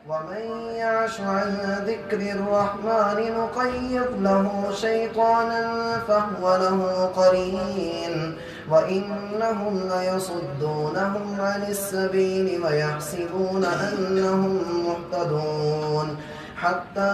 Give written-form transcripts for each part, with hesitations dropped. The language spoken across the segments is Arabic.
ومن يعش عن ذكر الرحمن نقيض له شيطانا فهو له قرين وإنهم ليصدونهم عن السبيل ويحسبون أنهم مهتدون حتى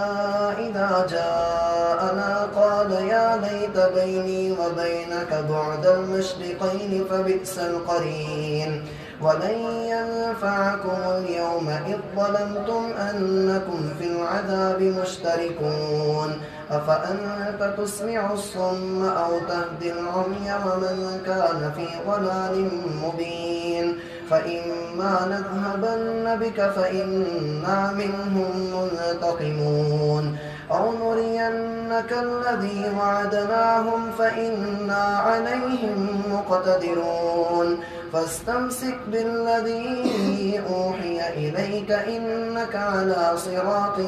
إذا جاءنا قال يا ليت بيني وبينك بعد المشرقين فبئس القرين ولن ينفعكم اليوم إذ ظلمتم أنكم في العذاب مشتركون أفأنت تسمع الصم أو تهدي العمي ومن كان في ضلال مبين فإما نذهبن بك فإنا منهم منتقمون أو نرينك الذي وعدناهم فإنا عليهم مقتدرون فاستمسك بالذي أوحي إليك إنك على صراط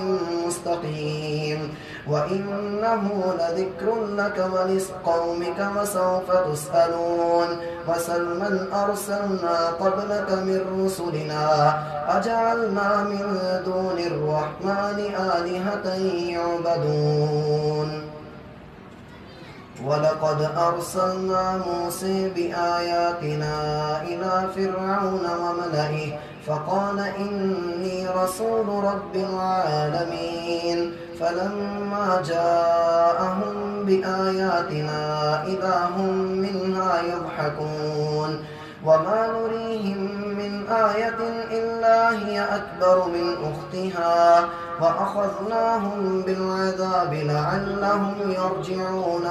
مستقيم وإنه لذكر لك ولقومك وسوف تسألون وسل من أرسلنا قبلك من رسلنا أجعلنا من دون الرحمن آلهة يعبدون ولقد أرسلنا موسى بآياتنا إلى فرعون وملئه فقال إني رسول رب العالمين فلما جاءهم بآياتنا إذا هم منها يضحكون وما نريهم من آية إلا هي أكبر من أختها وأخذناهم بالعذاب لعلهم يرجعون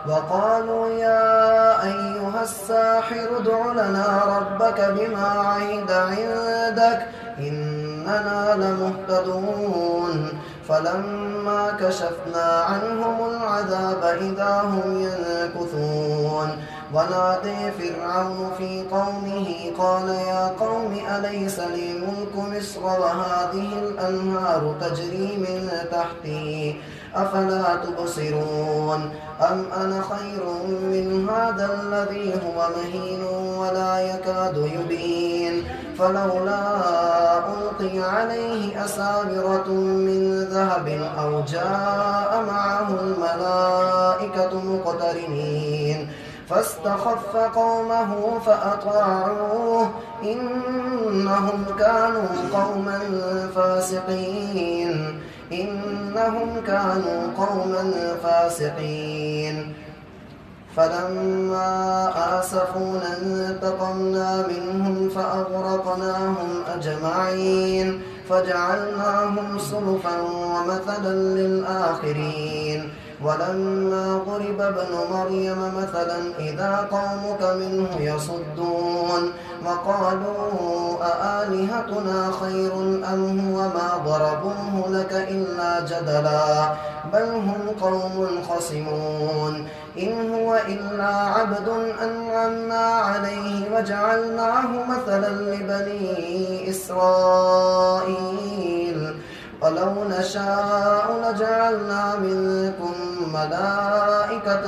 وقالوا يا أيها الساحر ادع لنا ربك بما عهد عندك إننا لمهتدون فلما كشفنا عنهم العذاب إذا هم ينكثون ونادى فرعون في قومه قال يا قوم أليس لي ملك مصر وهذه الأنهار تجري من تحتي أفلا تبصرون أم أنا خير من هذا الذي هو مهين ولا يكاد يبين فلولا ألقي عليه أساورة من ذهب أو جاء معه الملائكة مقترنين فاستخف قومه فأطاعوه إنهم كانوا قوما فاسقين فلما آسفونا انتقمنا منهم فأغرقناهم أجمعين فجعلناهم سلفا ومثلا للآخرين ولما ضرب ابن مريم مثلا إذا قومك منه يصدون وقالوا أآلهتنا خير أم هو ما ضربوه لك إلا جدلا بل هم قوم خصمون إن هو إلا عبد أنعمنا عليه وجعلناه مثلا لبني إسرائيل ولو نشاء لجعلنا منكم ملائكة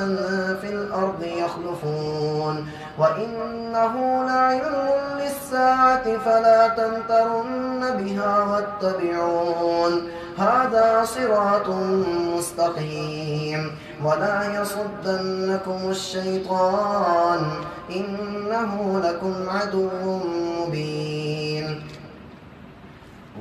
في الأرض يخلفون وإنه لعلم للساعة فلا تمترن بها واتبعون هذا صراط مستقيم ولا يصدنكم الشيطان إنه لكم عدو مبين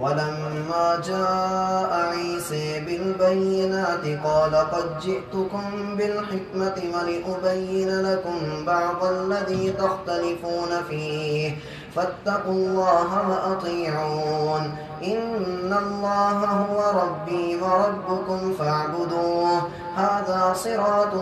ولما جاء عيسى بالبينات قال قد جئتكم بالحكمة ولأبين لكم بعض الذي تختلفون فيه فاتقوا الله وأطيعون إن الله هو ربي وربكم فاعبدوه هذا صراط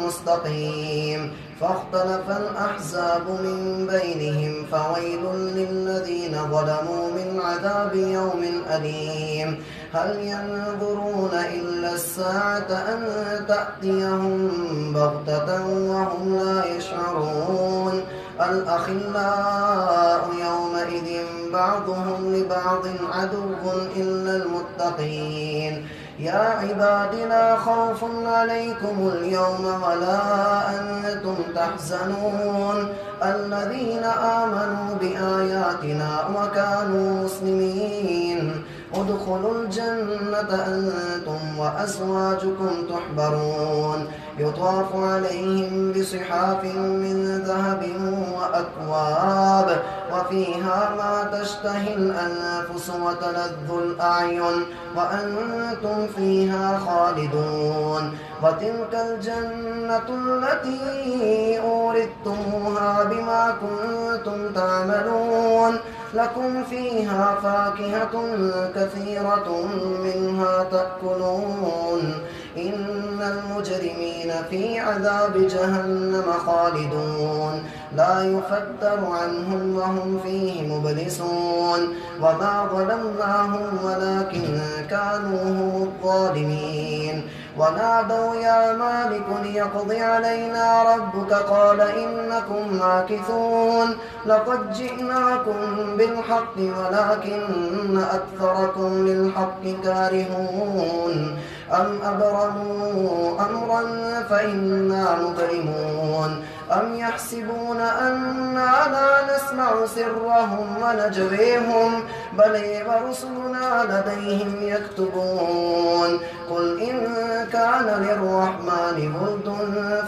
مستقيم فاختلف الأحزاب من بينهم فويل للذين ظلموا من عذاب يوم أليم هل ينظرون إلا الساعة أن تأتيهم بغتة وهم لا يشعرون الأخلاء يومئذ بعضهم لبعض عدو إلا المتقين يا عباد لا خوف عليكم اليوم ولا أنتم تحزنون الذين آمنوا بآياتنا وكانوا مسلمين ادخلوا الجنة أنتم وأزواجكم تحبرون يطاف عليهم بصحاف من ذهب وأكواب وفيها ما تشتهي الأنفس وتلذ الأعين وأنتم فيها خالدون وتلك الجنة التي أورثتموها بما كنتم تعملون لكم فيها فاكهة كثيرة منها تأكلون إن المجرمين في عذاب جهنم خالدون لا يفتر عنهم وهم فيه مبلسون وما ظلمناهم ولكن كانوا هم الظالمين ونادوا يا مالك ليقض علينا ربك قال إنكم ماكثون لقد جئناكم بالحق ولكن أكثركم للحق كارهون أم أبرموا أمرا فإنا مبرمون أم يحسبون أننا لا نسمع سرهم ونجويهم بل ورسلنا لديهم يكتبون قل إن كان للرحمن ولد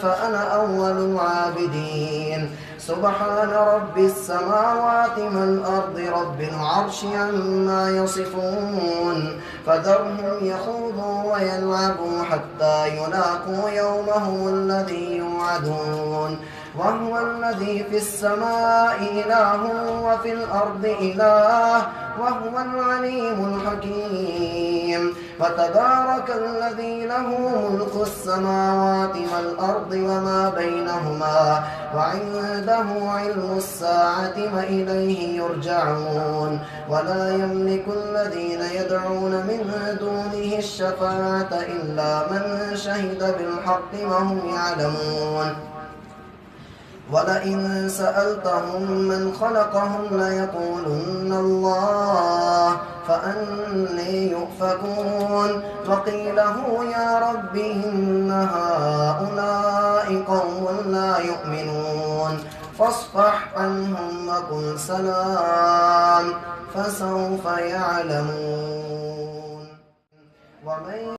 فأنا أول العابدين سبحان رب السماوات والأرض رب العرش عما يصفون فذرهم يخوضوا ويلعبوا حتى يلاقوا يومهم الذي يوعدون وهو الذي في السماء إله وفي الأرض إله وهو العليم الحكيم فتبارك الذي له ملك السماوات والأرض وما بينهما وعنده علم الساعة وإليه يرجعون ولا يملك الذين يدعون من دونه الشفاعة إلا من شهد بالحق وهم يعلمون ولئن سألتهم من خلقهم ليقولن الله فأني يؤفكون وقيله يا رب إن هؤلاء قوم لا يؤمنون فاصفح عنهم وقل سلام فسوف يعلمون